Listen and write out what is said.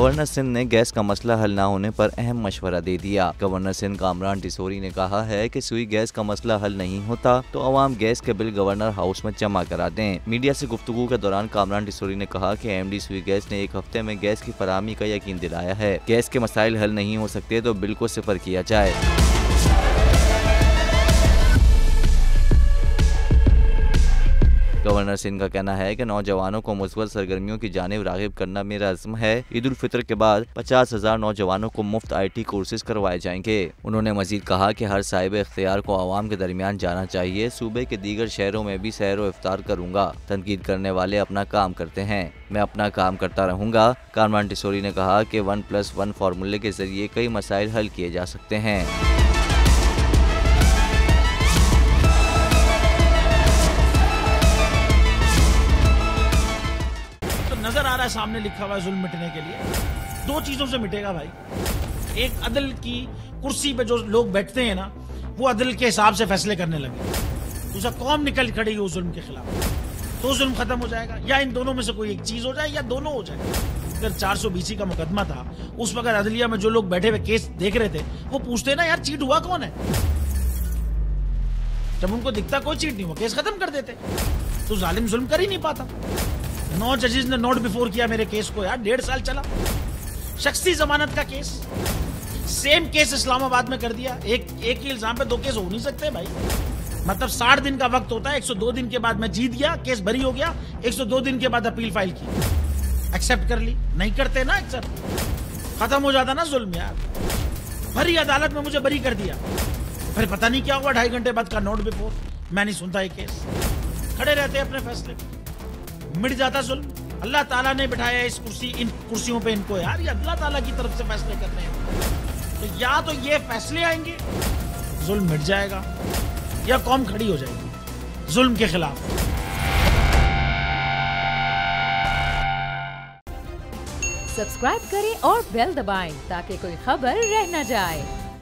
Governor Sindh ने gas का मसला हल न होने पर अहम मशवरा दे दिया। गवर्नर सिंध कामरान टिसोरी ने कहा है कि सुई गैस का मसला हल नहीं होता तो अवाम गैस के बिल गवर्नर हाउस में जमा करा दें। मीडिया से गुफ्तगू के दौरान कामरान टिसोरी ने कहा कि एमडी सुई गैस ने 1 हफ्ते में गैस की फराहमी का यकीन दिलाया है। गैस के मसाइल हल नहीं हो सकते तो बिल को सिफर किया जाए। गवर्नर सिंध का कहना है कि नौजवानों को मुस्बत सरगर्मियों की जानिब राग़िब करना मेरा अज़्म है। ईद उल फितर के बाद 50,000 नौजवानों को मुफ्त IT कोर्सेज करवाए जाएंगे। उन्होंने मजीद कहा कि हर साहिब इख्तियार को आवाम के दरमियान जाना चाहिए। सूबे के दीगर शहरों में भी सैर व इफ्तार करूँगा। तनकीद करने वाले अपना काम करते हैं, मैं अपना काम करता रहूँगा। कामरान टिसोरी ने कहा कि 1+1 फार्मूले के जरिए कई मसाइल हल किए जा सकते हैं। नजर आ रहा है सामने लिखा हुआ है जुल्म मिटने के लिए 2 चीजों से मिटेगा भाई। एक, अदल की कुर्सी पे जो लोग बैठते हैं ना, वो अदल के हिसाब से फैसले करने लगे। दूसरा, कौम निकल खड़ी हो जुल्म के खिलाफ, तो जुल्म खत्म हो जाएगा। या इन दोनों में से कोई एक चीज हो जाए या दोनों हो जाए। अगर 420 का मुकदमा था, उस वक्त अदलिया में जो लोग बैठे हुए केस देख रहे थे, वो पूछते ना यार चीट हुआ कौन है। जब उनको दिखता कोई चीट नहीं हुआ, केस खत्म कर देते। तो जालिम जुल्म कर ही नहीं पाता। 9 जजेस ने नोट बिफोर किया मेरे केस को यार, 1.5 साल चला। शख्सी जमानत का केस, सेम केस इस्लामाबाद में कर दिया। एक ही इल्जाम पे 2 केस हो नहीं सकते भाई। मतलब 60 दिन का वक्त होता है। 102 दिन के बाद मैं जीत गया, केस बरी हो गया। 102 दिन के बाद अपील फाइल की, एक्सेप्ट कर ली। नहीं करते ना एक्सेप्ट, खत्म हो जाता ना जुल्म यार। भरी अदालत में मुझे बरी कर दिया, फिर पता नहीं क्या हुआ। 2.5 घंटे बाद का नोट बिफोर, मैं नहीं सुनता ये केस। खड़े रहते अपने फैसले पे, मिट जाता जुल्म। अल्लाह ताला ने बिठाया इस इन कुर्सियों पे इनको यार, ये अल्लाह ताला की तरफ से फैसले करने हैं। तो या तो ये फैसले आएंगे, जुल्म मिट जाएगा, या कौम खड़ी हो जाएगी जुल्म के खिलाफ। सब्सक्राइब करें और बेल दबाएं ताकि कोई खबर रह न जाए।